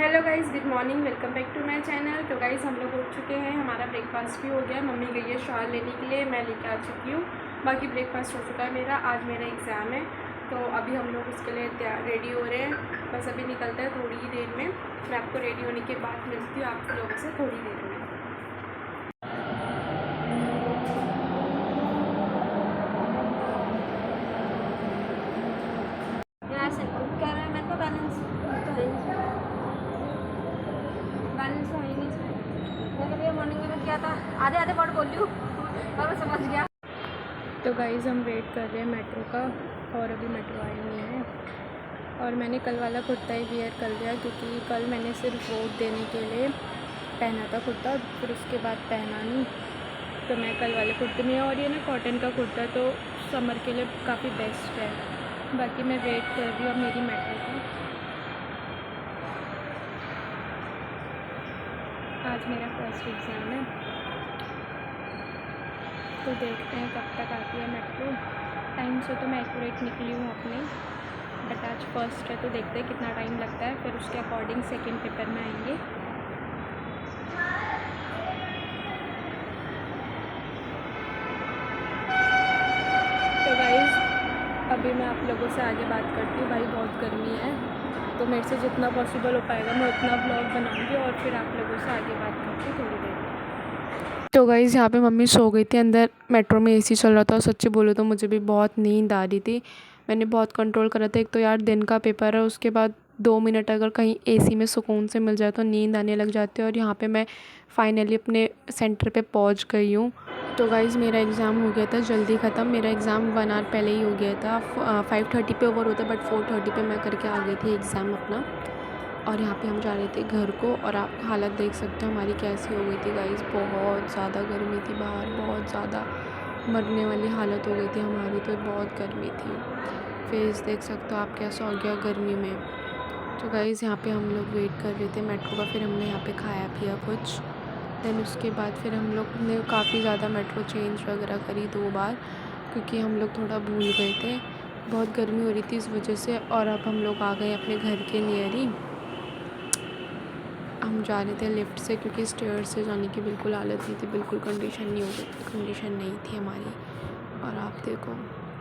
Hello guys, good morning, welcome back to my channel. तो guys हम लोग उठ चुके हैं, हमारा ब्रेकफास्ट भी हो गया। मम्मी गई है शॉल लेने के लिए, मैं लेके आ चुकी हूँ। बाकी ब्रेकफास्ट हो चुका है मेरा। आज मेरा एग्ज़ाम है तो अभी हम लोग उसके लिए रेडी हो रहे हैं। बस अभी निकलते हैं थोड़ी ही देर में। मैं आपको रेडी होने के बाद मिलती हूँ आप लोगों से थोड़ी देर में। यहाँ से कह रहे हैं मेरे को बैलेंस तो है नहीं, बैलेंस तो है नहीं इसमें। मतलब ये मॉर्निंग में क्या था, आधे आधे वर्ड बोल रही हूँ और मैं समझ गया। तो गाइज़ हम वेट कर रहे हैं मेट्रो का और अभी मेट्रो आई नहीं है। और मैंने कल वाला कुर्ता ही वेयर कर लिया क्योंकि कल मैंने सिर्फ वोट देने के लिए पहना था कुर्ता, फिर उसके बाद पहना नहीं। तो मैं कल वाले कुर्ते में, और ये ना कॉटन का कुर्ता तो समर के लिए काफ़ी बेस्ट है। बाकी मैं वेट कर रही हूँ अब मेरी मेट्रो की। आज मेरा फर्स्ट एग्ज़ाम है तो देखते हैं कब तक आती है मेट्रो। टाइम से तो मैं एक्यूरेट निकली हूँ अपने, बट आज फर्स्ट है तो देखते हैं कितना टाइम लगता है, फिर उसके अकॉर्डिंग सेकंड पेपर में आएंगे। तो गाइस अभी मैं आप लोगों से आगे बात करती हूँ। भाई बहुत गर्मी है तो मेरे से जितना पॉसिबल हो पाएगा मैं उतना ब्लॉग बनाऊँगी और फिर आप लोगों से आगे बात करती हूँ थोड़ी देर में। तो गाइस यहाँ पे मम्मी सो गई थी, अंदर मेट्रो में एसी चल रहा था और सच्ची बोलो तो मुझे भी बहुत नींद आ रही थी। मैंने बहुत कंट्रोल करा था। एक तो यार दिन का पेपर है, उसके बाद 2 मिनट अगर कहीं एसी में सुकून से मिल जाए तो नींद आने लग जाती है। और यहाँ पे मैं फाइनली अपने सेंटर पे पहुँच गई हूँ। तो गाइज़ मेरा एग्ज़ाम हो गया था जल्दी ख़त्म। मेरा एग्ज़ाम 1 आवर पहले ही हो गया था। 5:30 पे ओवर होता बट 4:30 पे मैं करके आ गई थी एग्ज़ाम अपना। और यहाँ पे हम जा रहे थे घर को और आप हालत देख सकते हो हमारी कैसी हो गई थी गाइज़। बहुत ज़्यादा गर्मी थी बाहर, बहुत ज़्यादा मरने वाली हालत हो गई थी हमारी, तो बहुत गर्मी थी। फेस देख सकते हो आप कैसा हो गया गर्मी में। तो गाइज़ यहाँ पे हम लोग वेट कर रहे थे मेट्रो का, फिर हमने यहाँ पे खाया पिया कुछ। देन उसके बाद फिर हम लोग ने काफ़ी ज़्यादा मेट्रो चेंज वगैरह करी 2 बार क्योंकि हम लोग थोड़ा भूल गए थे, बहुत गर्मी हो रही थी इस वजह से। और अब हम लोग आ गए अपने घर के नियर ही। हम जा रहे थे लिफ्ट से क्योंकि स्टेयर से जाने की बिल्कुल हालत नहीं थी, बिल्कुल कंडीशन नहीं थी हमारी। और आप देखो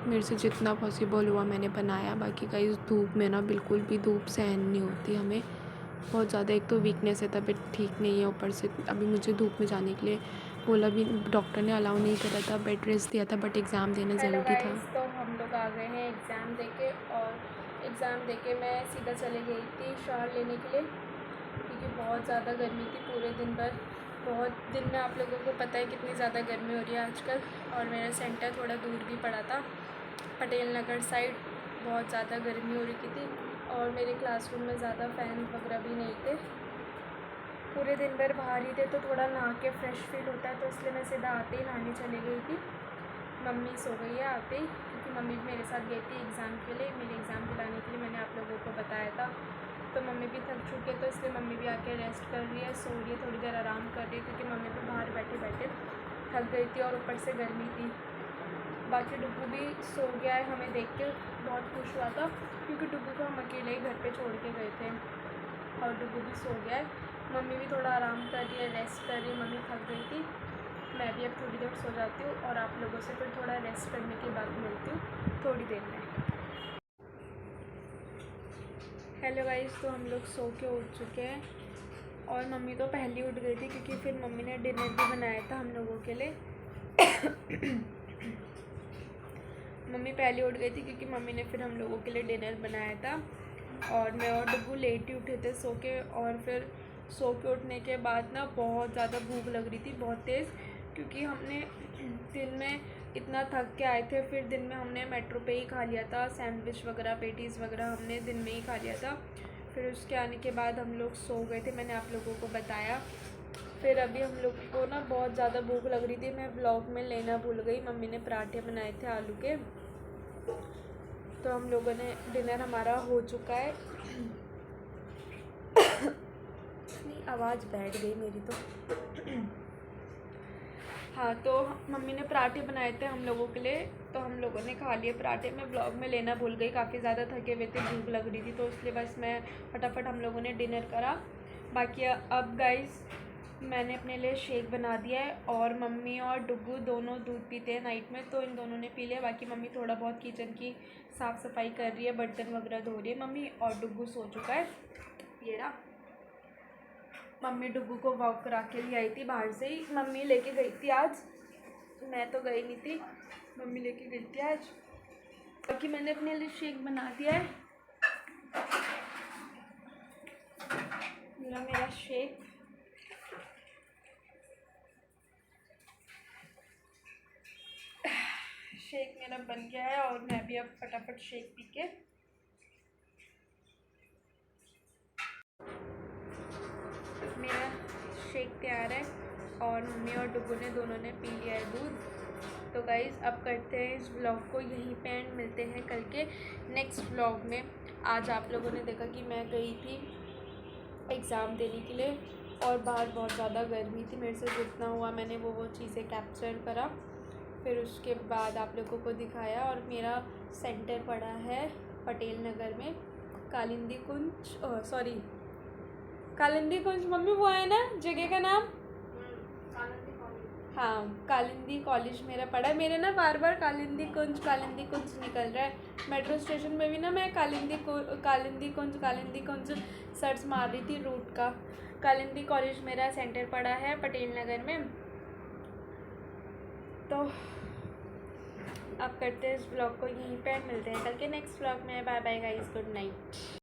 मेरे से जितना पॉसिबल हुआ मैंने बनाया। बाकी का इस धूप में ना बिल्कुल भी धूप सहन नहीं होती हमें, बहुत ज़्यादा। एक तो वीकनेस है, तबीयत ठीक नहीं है, ऊपर से अभी मुझे धूप में जाने के लिए बोला भी, डॉक्टर ने अलाउ नहीं करा था, बेड रेस्ट दिया था, बट एग्ज़ाम देना ज़रूरी था। तो हम लोग आ गए हैं एग्ज़ाम देके, और एग्ज़ाम देके मैं सीधा चली गई थी शॉल लेने के लिए क्योंकि बहुत ज़्यादा गर्मी थी पूरे दिन भर। बहुत दिन में आप लोगों को पता है कितनी ज़्यादा गर्मी हो रही है आजकल। और मेरा सेंटर थोड़ा दूर भी पड़ा था, पटेल नगर साइड। बहुत ज़्यादा गर्मी हो रही थी और मेरे क्लासरूम में ज़्यादा फ़ैन वगैरह भी नहीं थे, पूरे दिन भर बाहर ही थे, तो थोड़ा नहा के फ्रेश फील होता है, तो इसलिए मैं सीधा आते ही नहाने चली गई थी। मम्मी सो गई है आते ही क्योंकि मम्मी भी मेरे साथ गई थी एग्ज़ाम के लिए, मेरे एग्ज़ाम दिलाने के लिए। मैंने आप लोगों को बताया था। तो मम्मी भी थक चुकी है तो इसलिए मम्मी भी आके रेस्ट कर रही है, सो रही है, थोड़ी देर आराम कर रही है क्योंकि मम्मी भी बाहर बैठे बैठे थक गई थी और ऊपर से गर्मी थी। बाकी डुब्बू भी सो गया है, हमें देख के बहुत खुश हुआ था क्योंकि डुब्बू को हम अकेले ही घर पे छोड़ के गए थे और डुब्बू भी सो गया है। मम्मी भी थोड़ा आराम कर रही है, रेस्ट कर रही है, मम्मी थक गई थी। मैं भी अब थोड़ी देर सो जाती हूँ और आप लोगों से फिर थोड़ा रेस्ट करने के बाद मिलती हूँ थोड़ी देर में। हेलो गाइस, तो हम लोग सो के उठ चुके हैं और मम्मी तो पहले उठ गई थी क्योंकि फिर मम्मी ने डिनर भी बनाया था हम लोगों के लिए। मम्मी पहले उठ गई थी क्योंकि मम्मी ने फिर हम लोगों के लिए डिनर बनाया था और मैं और डब्बू लेट ही उठे थे सो के। और फिर सो के उठने के बाद ना बहुत ज़्यादा भूख लग रही थी, बहुत तेज़, क्योंकि हमने दिन में इतना थक के आए थे। फिर दिन में हमने मेट्रो पे ही खा लिया था, सैंडविच वगैरह, पेटीज़ वगैरह हमने दिन में ही खा लिया था। फिर उसके आने के बाद हम लोग सो गए थे, मैंने आप लोगों को बताया। फिर अभी हम लोग को ना बहुत ज़्यादा भूख लग रही थी, मैं व्लॉग में लेना भूल गई। मम्मी ने पराठे बनाए थे आलू के, तो हम लोगों ने डिनर हमारा हो चुका है। आवाज़ बैठ गई मेरी तो। हाँ, तो मम्मी ने पराठे बनाए थे हम लोगों के लिए, तो हम लोगों ने खा लिए पराठे। मैं ब्लॉग में लेना भूल गई, काफ़ी ज़्यादा थके हुए थे, भूख लग रही थी, तो इसलिए बस मैं फटाफट हम लोगों ने डिनर करा बाकी अब गाइस मैंने अपने लिए शेक बना दिया है और मम्मी और डुग्गू दोनों दूध पीते हैं नाइट में, तो इन दोनों ने पी लिया। बाकी मम्मी थोड़ा बहुत किचन की साफ़ सफाई कर रही है, बर्तन वगैरह धो रही है मम्मी, और डुग्गू सो चुका है। ये रहा। मम्मी डुग्गू को वॉक करा के लिए आई थी बाहर से ही, मम्मी लेके गई थी आज, मैं तो गई नहीं थी, मम्मी लेके गई थी आज। बाकी मैंने अपने लिए शेक बना दिया है, मेरा शेक। शेक मेरा बन गया है और मैं भी अब फटाफट शेक पी के मेरा शेक तैयार है और मम्मी और डुग्गू ने दोनों ने पी लिया है दूध। तो गाइज़ अब करते हैं इस व्लॉग को यहीं पे एंड, मिलते हैं कल के नेक्स्ट व्लॉग में। आज आप लोगों ने देखा कि मैं गई थी एग्ज़ाम देने के लिए और बाहर बहुत ज़्यादा गर्मी थी, मेरे से जितना हुआ मैंने वो चीज़ें कैप्चर करा, फिर उसके बाद आप लोगों को दिखाया। और मेरा सेंटर पड़ा है पटेल नगर में, कालिंदी कुंज मम्मी वो है ना जगह का नाम? हाँ, कालिंदी कॉलेज मेरा पड़ा है। मेरे ना बार बार कालिंदी कुंज निकल रहा है। मेट्रो स्टेशन में भी ना मैं कालिंदी कुंज सर्च मार रही थी रूट का। कालिंदी कॉलेज मेरा सेंटर पड़ा है पटेल नगर में। तो अब करते हैं इस ब्लॉग को यहीं पे, मिलते हैं कल के नेक्स्ट ब्लॉग में। Bye bye guys, good night.